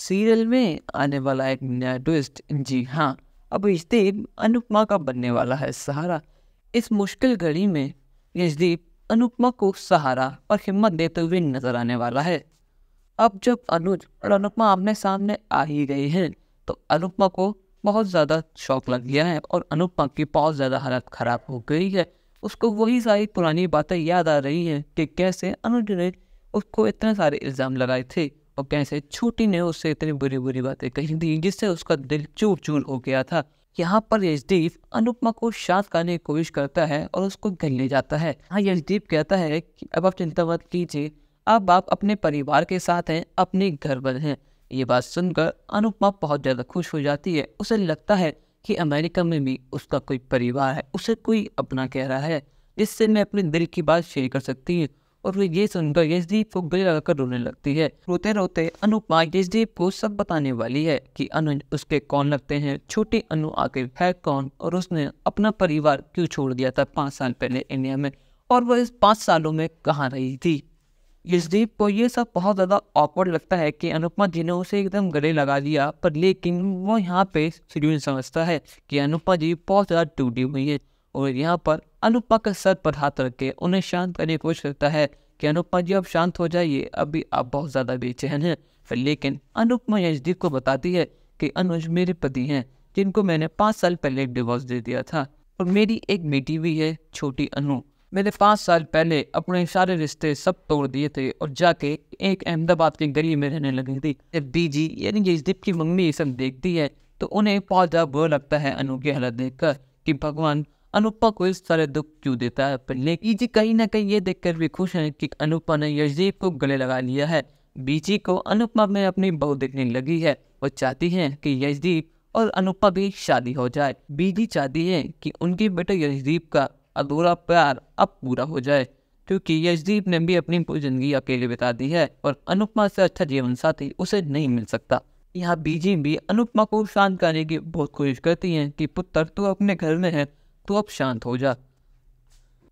Serial में आने वाला एक नया ट्विस्ट। जी हाँ, अब यशदीप अनुपमा का बनने वाला है सहारा। इस मुश्किल घड़ी में यशदीप अनुपमा को सहारा और हिम्मत देते हुए नजर आने वाला है। अब जब अनुज और अनुपमा आमने सामने आ ही गए हैं तो अनुपमा को बहुत ज़्यादा शौक लग गया है और अनुपमा की बहुत ज़्यादा हालत ख़राब हो गई है। उसको वही सारी पुरानी बातें याद आ रही हैं कि कैसे अनुज ने उसको इतने सारे इल्ज़ाम लगाए थे और कैसे छोटी ने उससे इतनी बुरी बुरी बातें कही थी जिससे उसका दिल चूर चूर हो गया था। यहाँ पर यशदीप अनुपमा को शांत करने की कोशिश करता है और उसको घर ले जाता है। हाँ, यशदीप कहता है कि अब आप चिंता मत कीजिए, अब आप अपने परिवार के साथ हैं, अपने घर पर हैं। ये बात सुनकर अनुपमा बहुत ज़्यादा खुश हो जाती है। उसे लगता है कि अमेरिका में भी उसका कोई परिवार है, उसे कोई अपना कह रहा है जिससे मैं अपने दिल की बात शेयर कर सकती हूँ। और वो ये सुनकर यशदीप को गले लगाकर रोने लगती है। रोते रोते अनुपमा यशदीप को सब बताने वाली है कि अनुज उसके कौन लगते हैं, छोटी अनु आखिर है कौन, और उसने अपना परिवार क्यों छोड़ दिया था 5 साल पहले इंडिया में, और वह इस 5 सालों में कहाँ रही थी। यशदीप को ये सब बहुत ज़्यादा ऑकवर्ड लगता है कि अनुपमा जी ने उसे एकदम गले लगा दिया, पर लेकिन वो यहाँ पे शेड्यूल समझता है कि अनुपमा जी बहुत ज़्यादा टूटी हुई है और यहाँ पर अनुपमा के सर पर हाथ रख के उन्हें शांत करने की कोशिश करता है कि अनुपमा जी अब शांत हो जाइए, अभी आप बहुत ज़्यादा बेचैन हैं। फिर लेकिन अनुपमा यशदीप को बताती है कि अनुज मेरे पति हैं जिनको मैंने 5 साल पहले डिवोर्स दे दिया था और मेरी एक बेटी भी है छोटी अनु। मैंने 5 साल पहले अपने सारे रिश्ते सब तोड़ दिए थे और जाके एक अहमदाबाद की गली में रहने लगी थी। जब बीजी यानी यशदीप की मम्मी ये सब देखती है तो उन्हें बहुत ज़्यादा बुरा लगता है अनु की हालत देखकर कि भगवान अनुपमा को इस तरह दुख क्यों देता है। पर लेकिन जी कहीं ना कहीं ये देखकर भी खुश हैं कि अनुपमा ने यशदीप को गले लगा लिया है। बीजी को अनुपमा में अपनी बहू देखने लगी है। वो चाहती हैं कि यशदीप और अनुपमा की शादी हो जाए। बीजी चाहती है कि उनके बेटे यशदीप का अधूरा प्यार अब पूरा हो जाए, क्योंकि यशदीप ने भी अपनी पूरी जिंदगी अकेले बिता दी है और अनुपमा से अच्छा जीवन साथी उसे नहीं मिल सकता। यहाँ बीजी भी अनुपमा को शांत करने की बहुत कोशिश करती हैं कि पुत्र तू अपने घर में है, तू अब शांत हो जा।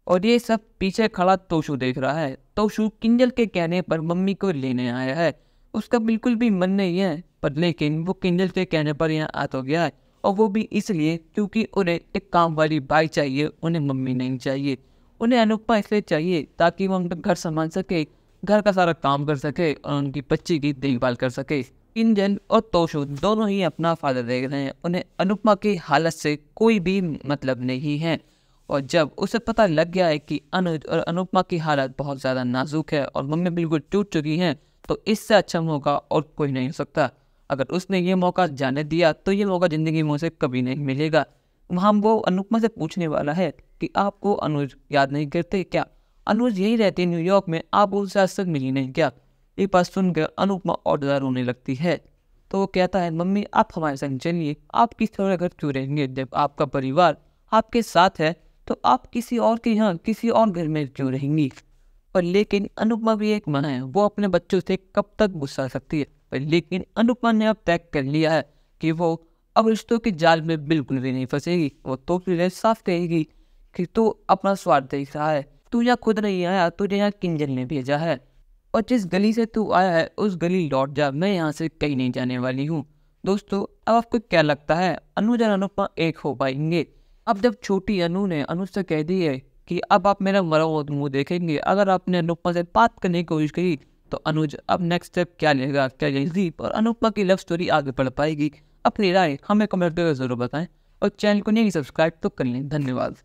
और ये सब पीछे खड़ा तोशु देख रहा है। तोशु किंजल के कहने पर मम्मी को लेने आया है। उसका बिल्कुल भी मन नहीं है, पर लेकिन वो किंजल के कहने पर यहाँ आ तो गया है, और वो भी इसलिए क्योंकि उन्हें एक काम वाली बाई चाहिए, उन्हें मम्मी नहीं चाहिए। उन्हें अनुपमा इसलिए चाहिए ताकि वो उनका घर संभाल सके, घर का सारा काम कर सके और उनकी बच्ची की देखभाल कर सके। किंजल और तोशु दोनों ही अपना फायदा देख रहे हैं, उन्हें अनुपमा की हालत से कोई भी मतलब नहीं है। और जब उसे पता लग गया है कि अनुज और अनुपमा की हालत बहुत ज़्यादा नाजुक है और मम्मी बिल्कुल टूट चुकी हैं, तो इससे अच्छा मौका और कोई नहीं हो सकता। अगर उसने ये मौका जाने दिया तो ये मौका ज़िंदगी में उसे कभी नहीं मिलेगा। वहाँ वो अनुपमा से पूछने वाला है कि आपको अनुज याद नहीं करते क्या? अनुज यही रहती है न्यूयॉर्क में, आप उससे आज तक मिली नहीं क्या? ये बात सुनकर अनुपमा और ज़्यादा रोने लगती है। तो वो कहता है मम्मी आप हमारे संग चलिए, आप किस तरह घर क्यों रहेंगे? जब आपका परिवार आपके साथ है तो आप किसी और के यहाँ किसी और घर में क्यों रहेंगी? पर लेकिन अनुपमा भी एक मन है, वो अपने बच्चों से कब तक गुस्सा सकती है। पर लेकिन अनुपमा ने अब तय कर लिया है कि वो अब रिश्तों के जाल में बिल्कुल भी नहीं फंसेगी। वो तो फिर साफ कहेगी कि तू अपना स्वार्थ देख रहा है, तू यहाँ खुद नहीं आया, तुझे यहाँ किंजल ने भेजा है, और जिस गली से तू आया है उस गली लौट जा, मैं यहाँ से कहीं नहीं जाने वाली हूँ। दोस्तों, अब आपको क्या लगता है अनुज और अनुपमा एक हो पाएंगे? अब जब छोटी अनु ने अनुज से कह दी है कि अब आप मेरा मरा हुआ मुंह देखेंगे अगर आपने अनुपमा से बात करने की कोशिश की, तो अनुज अब नेक्स्ट स्टेप क्या लेगा? क्या यशदीप और अनुपमा की लव स्टोरी आगे बढ़ पाएगी? अपनी राय हमें कमेंट करके जरूर बताएं और चैनल को नहीं सब्सक्राइब तो कर लें। धन्यवाद।